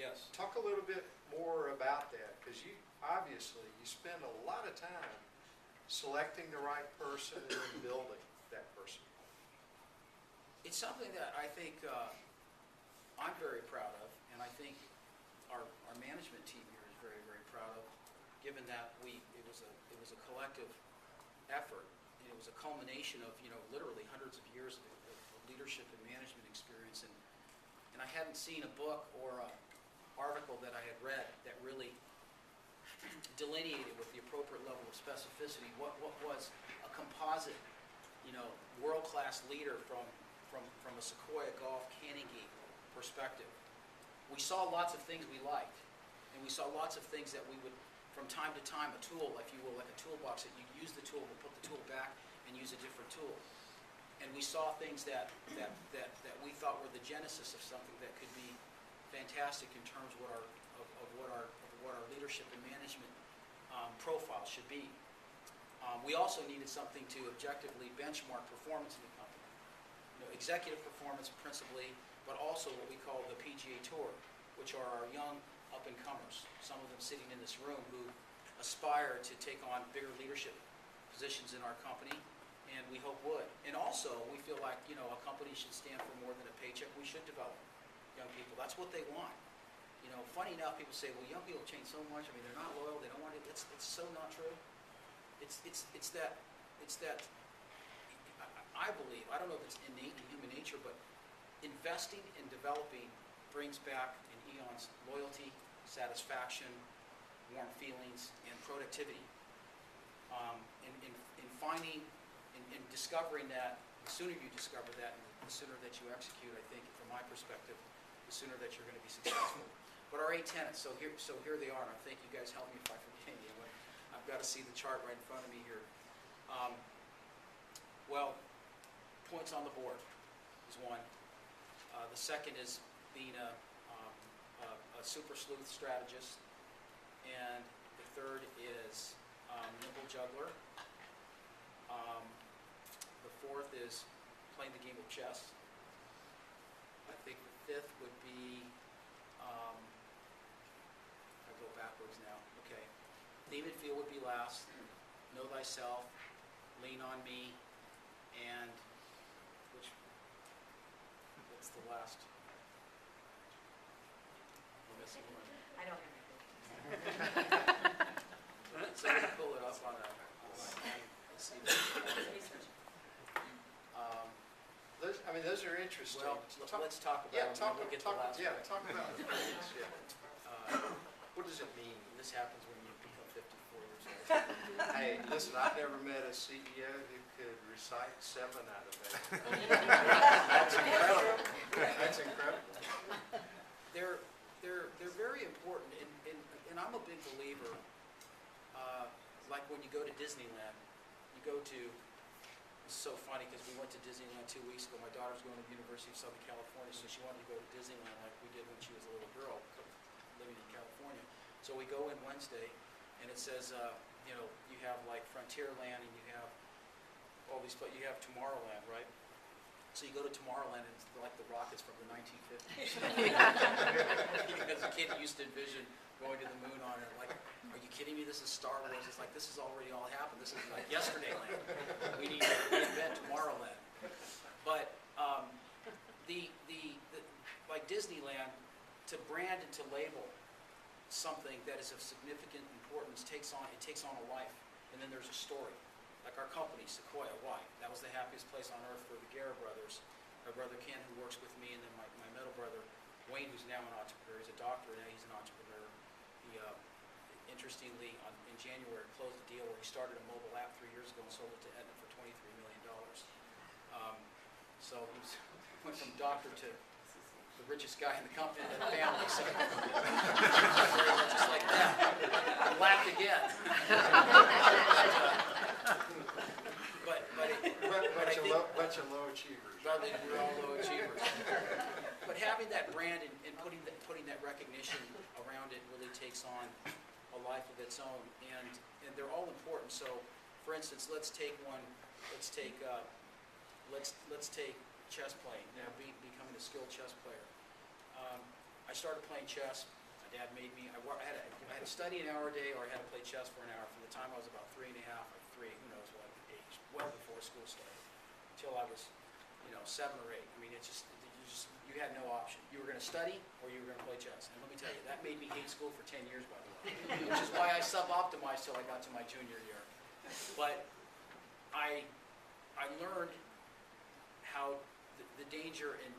Yes. Talk a little bit more about that, because you spend a lot of time selecting the right person and then building that person. It's something that I think I'm very proud of, and I think our management team here is very, very proud of, given that it was a collective effort, and it was a culmination of literally hundreds of years of leadership and management experience, and I hadn't seen a book or a article that I had read that really delineated with the appropriate level of specificity what was a composite, world-class leader from a Sequoia golf canning game perspective. We saw lots of things we liked, and we saw lots of things that we would, from time to time, a tool, if you will, like a toolbox, that you use the tool, but put the tool back and use a different tool. And we saw things that we thought were the genesis of something that could be fantastic in terms of what our leadership and management profile should be. We also needed something to objectively benchmark performance in the company. Executive performance principally, but also what we call the PGA Tour, which are our young up-and-comers, some of them sitting in this room who aspire to take on bigger leadership positions in our company, and we hope would. And also, we feel like, a company should stand for more than a paycheck. We should develop young people. That's what they want. Funny enough, people say, well, young people change so much. I mean, they're not loyal. They don't want to. It's so not true. It's that I believe, I don't know if it's innate in human nature, but investing in developing brings back in eons loyalty, satisfaction, warm feelings, and productivity. In finding, in discovering that, the sooner you discover that, and the sooner that you execute, I think, from my perspective, the sooner that you're going to be successful. But our 8 tenets, so here they are, and I think you guys help me if I forget any. I've got to see the chart right in front of me here. Well, points on the board is one. The second is being a super sleuth strategist, and the third is nimble juggler. The fourth is playing the game of chess. I think the fifth would be, I go backwards now, okay. Theme and feel would be last, know thyself, lean on me, and what's the last? I'm missing one. I don't have anything. So I'm gonna pull it up on a let's see. Those are interesting. Well, let's talk about it, and we'll get the last one. Talk about it. What does it mean? This happens when you become 54 years old. Hey, listen, I've never met a CEO who could recite 7 out of 8. That's incredible. That's incredible. They're very important, and I'm a big believer. Like when you go to Disneyland, you go to. It's so funny because we went to Disneyland 2 weeks ago. My daughter's going to the University of Southern California, so she wanted to go to Disneyland like we did when she was a little girl living in California. So we go in Wednesday, and it says, you have like Frontierland, and you have all these, but you have Tomorrowland, right? So you go to Tomorrowland, and it's like the rockets from the 1950s. As a kid, you used to envision going to the moon on it. Like, are you kidding me? This is Star Wars. It's like, this has already all happened. This is like Yesterdayland. We need to reinvent Tomorrowland. But like Disneyland, to brand and to label something that is of significant importance takes on a life, and then there's a story. Like our company, Sequoia, why? That was the happiest place on earth for the Guerra brothers. My brother Ken, who works with me, and then my middle brother Wayne, who's now an entrepreneur. He's a doctor, and now he's an entrepreneur. He, interestingly, in January, closed a deal where he started a mobile app 3 years ago and sold it to Aetna for $23 million. So he went from doctor to the richest guy in the company and the family. So just like that, I laughed again. Bunch of low achievers. We're all low achievers. But having that brand and putting that recognition around it really takes on a life of its own, and they're all important. So, for instance, let's take chess playing. Becoming a skilled chess player. I started playing chess. My dad made me, I had to study an hour a day, or I had to play chess for an hour from the time I was about 3 and a half, or 3, who knows what age, well before school started, until I was, 7 or 8. I mean, you had no option. You were going to study, or you were going to play chess. And let me tell you, that made me hate school for 10 years, by the way, which is why I sub-optimized till I got to my junior year. But I learned how the danger in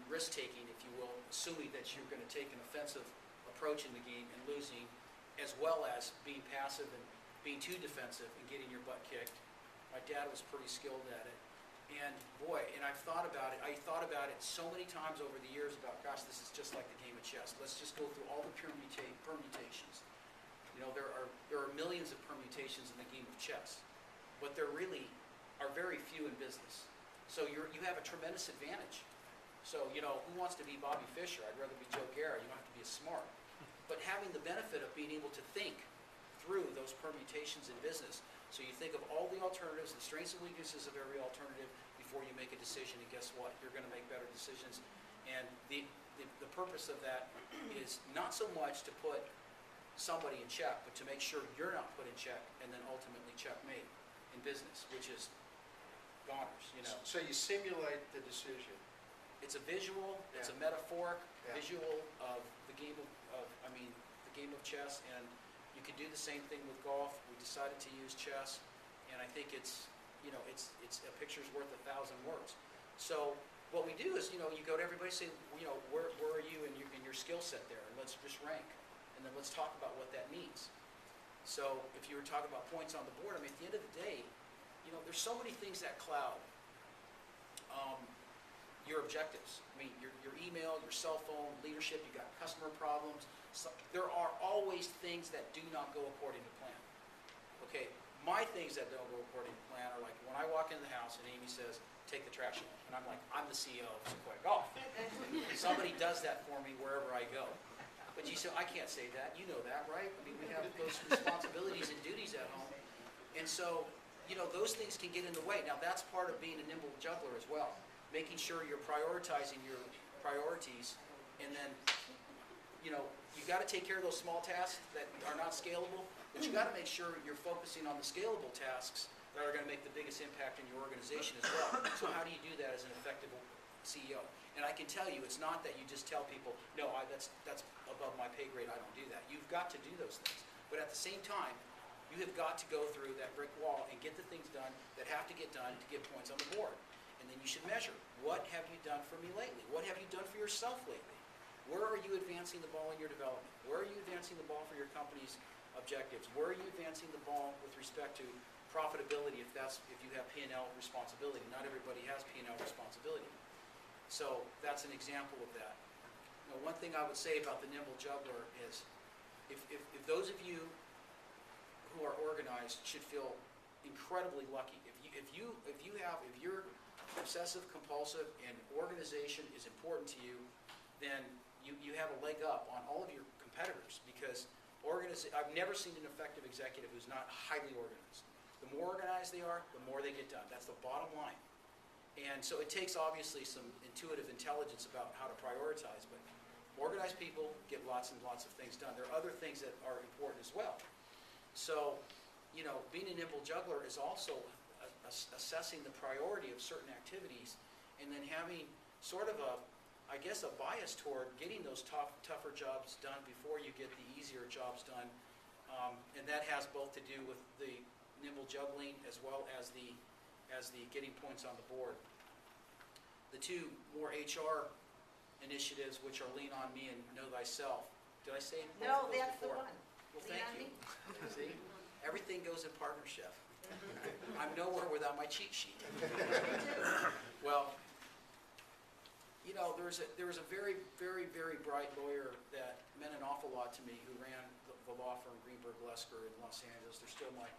risk-taking, if you will, assuming that you're going to take an offensive approach in the game and losing, as well as being passive and being too defensive and getting your butt kicked. My dad was pretty skilled at it. And boy, I've thought about it. I thought about it so many times over the years about, gosh, this is just like the game of chess. Let's just go through all the permutations. There are millions of permutations in the game of chess, but there really are very few in business. So you have a tremendous advantage. So, who wants to be Bobby Fischer? I'd rather be Joe Guerra. You don't have to be as smart. But having the benefit of being able to think through those permutations in business, so you think of all the alternatives, the strengths and weaknesses of every alternative before you make a decision, and guess what? You're going to make better decisions. And the purpose of that is not so much to put somebody in check, but to make sure you're not put in check, and then ultimately checkmate in business, which is goners, So you simulate the decision. It's a visual, it's a metaphoric visual of the game the game of chess, and you can do the same thing with golf. We decided to use chess, and I think it's a picture's worth 1,000 words. So what we do is, you go to everybody and say, where are you in your skill set there, and let's just rank, and then let's talk about what that means. So if you were talking about points on the board, at the end of the day, there's so many things that cloud your objectives. Your email, your cell phone, leadership, you got customer problems. So there are always things that do not go according to plan. Okay, my things that don't go according to plan are like when I walk in the house and Amy says, take the trash out. And I'm like, I'm the CEO of Sequoia Golf. Somebody does that for me wherever I go. But you say, I can't say that. You know that, right? We have those responsibilities and duties at home. And so, those things can get in the way. Now, that's part of being a nimble juggler as well. Making sure you're prioritizing your priorities, and then, you got to take care of those small tasks that are not scalable, but you got to make sure you're focusing on the scalable tasks that are going to make the biggest impact in your organization as well. So how do you do that as an effective CEO? And I can tell you, it's not that you just tell people, no, that's above my pay grade, I don't do that. You've got to do those things. But at the same time, you have got to go through that brick wall and get the things done that have to get done to get points on the board. And then you should measure, what have you done for me lately? What have you done for yourself lately? Where are you advancing the ball in your development? Where are you advancing the ball for your company's objectives? Where are you advancing the ball with respect to profitability if you have P&L responsibility? Not everybody has P&L responsibility. So that's an example of that. One thing I would say about the nimble juggler is if those of you who are organized should feel incredibly lucky. If you're obsessive compulsive and organization is important to you, then you have a leg up on all of your competitors, because I've never seen an effective executive who's not highly organized. The more organized they are, the more they get done. That's the bottom line. And so it takes obviously some intuitive intelligence about how to prioritize, but organized people get lots and lots of things done. There are other things that are important as well. So, being a nimble juggler is also assessing the priority of certain activities, and then having sort of a bias toward getting those tougher jobs done before you get the easier jobs done. And that has both to do with the nimble juggling as well as the getting points on the board. The two more HR initiatives, which are Lean on Me and Know Thyself. Did I say both No, of those that's the before? one. Well, Lean thank on you. Me. See, everything goes in partnership. I'm nowhere without my cheat sheet. Well, there was a very, very, very bright lawyer that meant an awful lot to me, who ran the law firm Greenberg Lesker in Los Angeles. They're still my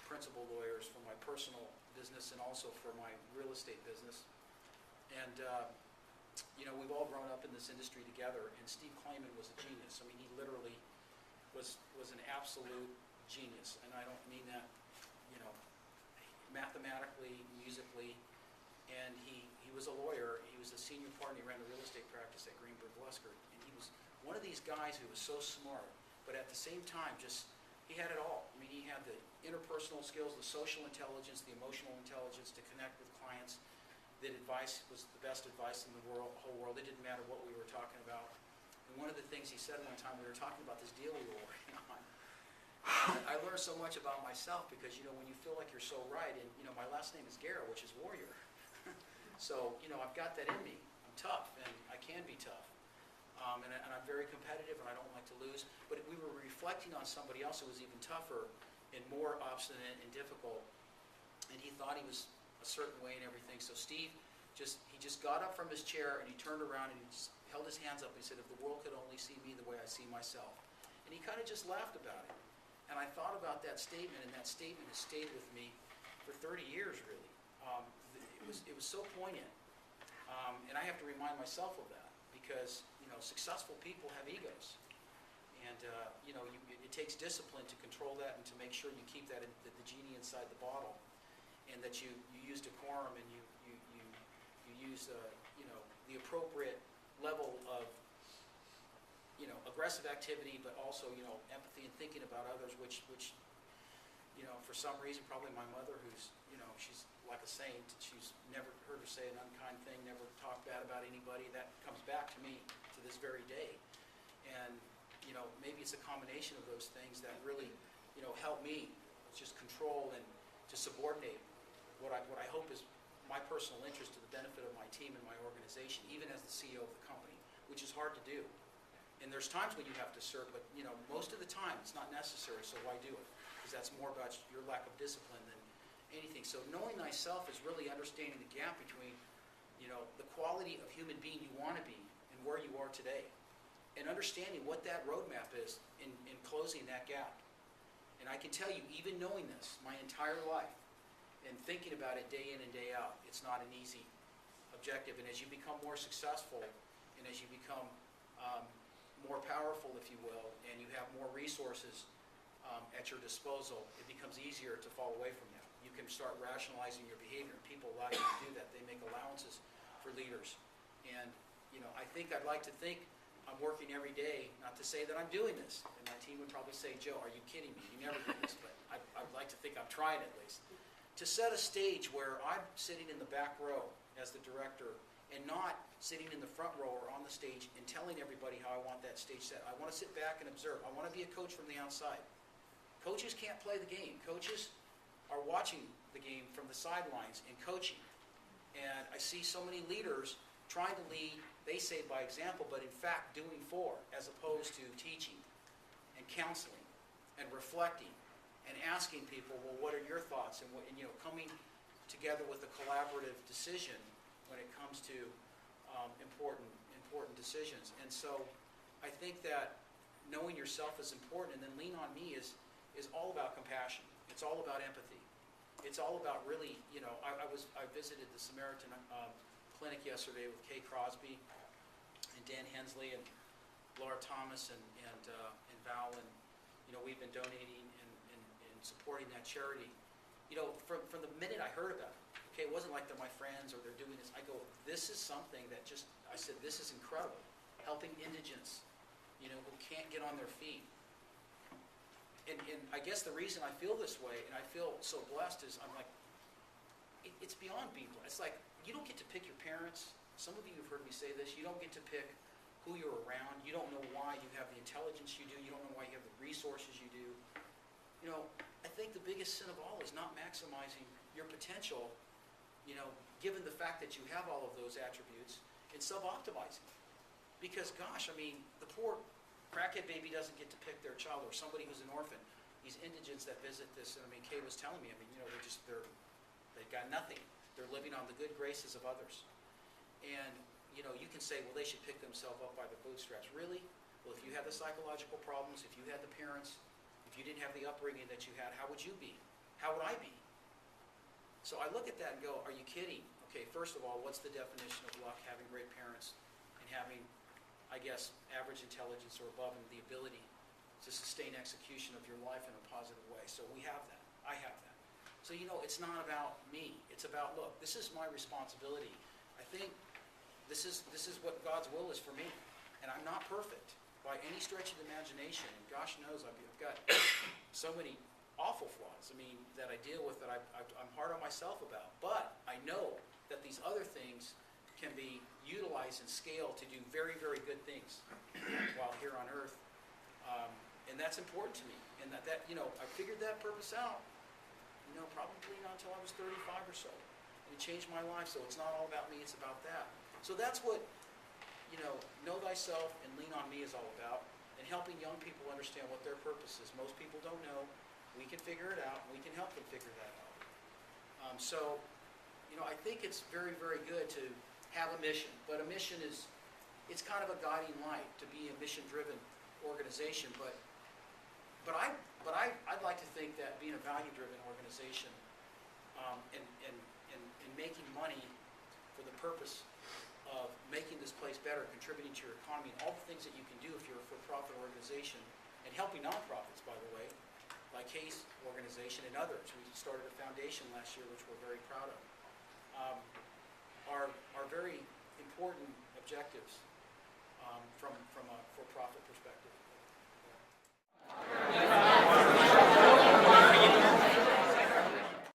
principal lawyers for my personal business and also for my real estate business. And we've all grown up in this industry together, and Steve Klayman was a genius. He literally was an absolute genius, and I don't mean that, mathematically, musically. And he was a lawyer. He was a senior partner. He ran the real estate practice at Greenberg Lesker, and he was one of these guys who was so smart, but at the same time, he had it all. I mean, he had the interpersonal skills, the social intelligence, the emotional intelligence to connect with clients. That advice was the best advice in the whole world. It didn't matter what we were talking about. And one of the things he said one time, we were talking about this deal we were working on. I learned so much about myself because, when you feel like you're so right, and, my last name is Guerra, which is warrior. So, I've got that in me. I'm tough, and I can be tough. And I'm very competitive, and I don't like to lose. But we were reflecting on somebody else who was even tougher and more obstinate and difficult. And he thought he was a certain way and everything. So Steve he just got up from his chair and he turned around and he just held his hands up and he said, if the world could only see me the way I see myself. And he kind of just laughed about it. And I thought about that statement, and that statement has stayed with me for 30 years, really. It was so poignant. And I have to remind myself of that because, successful people have egos. And, it takes discipline to control that and to make sure you keep that the genie inside the bottle. And that you use decorum and you use the appropriate level of aggressive activity, but also empathy and thinking about others, which for some reason probably my mother, who's she's like a saint, she's never heard her say an unkind thing, never talked bad about anybody. That comes back to me to this very day, and maybe it's a combination of those things that really help me just control and to subordinate what I hope is my personal interest to the benefit of my team and my organization, even as the CEO of the company, which is hard to do. And there's times when you have to serve, but most of the time it's not necessary, so why do it? Because that's more about your lack of discipline than anything. So knowing thyself is really understanding the gap between the quality of human being you want to be and where you are today. And understanding what that roadmap is in closing that gap. And I can tell you, even knowing this my entire life, and thinking about it day in and day out, it's not an easy objective. And as you become more successful, and as you become more powerful, if you will, and you have more resources at your disposal, it becomes easier to fall away from that. You can start rationalizing your behavior, and people allow you to do that. They make allowances for leaders. And I think I'd like to think I'm working every day, not to say that I'm doing this. And my team would probably say, Joe, are you kidding me? You never do this. But I'd like to think I'm trying at least. To set a stage where I'm sitting in the back row as the director and not sitting in the front row or on the stage and telling everybody how I want that stage set. I want to sit back and observe. I want to be a coach from the outside. Coaches can't play the game. Coaches are watching the game from the sidelines and coaching. And I see so many leaders trying to lead, they say by example, but in fact doing for, as opposed to teaching and counseling and reflecting. And asking people, well, what are your thoughts? And coming together with a collaborative decision when it comes to important decisions. And so, I think that knowing yourself is important, and then lean on me is all about compassion. It's all about empathy. It's all about really, I visited the Samaritan Clinic yesterday with Kay Crosby and Dan Hensley and Laura Thomas and Val, and we've been donating and supporting that charity. From the minute I heard about it, okay, it wasn't like they're my friends or they're doing this. I go, this is something that I said, this is incredible. Helping indigents, who can't get on their feet. And I guess the reason I feel this way and I feel so blessed is I'm like, it's beyond being blessed. It's like, you don't get to pick your parents. Some of you have heard me say this. You don't get to pick who you're around. You don't know why you have the intelligence you do. You don't know why you have the resources you do. I think the biggest sin of all is not maximizing your potential, given the fact that you have all of those attributes, and sub-optimizing. Because, gosh, the poor crackhead baby doesn't get to pick their child, or somebody who's an orphan. These indigents that visit this, and Kay was telling me, they've got nothing. They're living on the good graces of others. And, you can say, well, they should pick themselves up by their bootstraps. Really? Well, if you had the psychological problems, if you had the parents, if you didn't have the upbringing that you had, how would you be? How would I be? So I look at that and go, are you kidding? Okay, first of all, what's the definition of luck? Having great parents and having, I guess, average intelligence or above, and the ability to sustain execution of your life in a positive way. So we have that. I have that. So, it's not about me. It's about, look, this is my responsibility. I think this is what God's will is for me. And I'm not perfect. by any stretch of the imagination. And gosh knows I've got so many awful flaws, I mean, that I deal with that I'm hard on myself about. But I know that these other things can be utilized and scaled to do very, very good things while here on earth. And that's important to me. And that you know, I figured that purpose out, you know, probably not until I was 35 or so. And it changed my life, so it's not all about me, it's about that. So that's what, you know thyself and lean on me is all about, and helping young people understand what their purpose is. Most people don't know. We can figure it out. We can help them figure that out. So, you know, I think it's very, very good to have a mission, but a mission is, it's kind of a guiding light to be a mission-driven organization, but I'd like to think that being a value-driven organization and making money for the purpose of making this place better, contributing to your economy, and all the things that you can do if you're a for-profit organization, and helping nonprofits, by the way, like Hayes Organization and others. We started a foundation last year, which we're very proud of, are very important objectives from a for-profit perspective.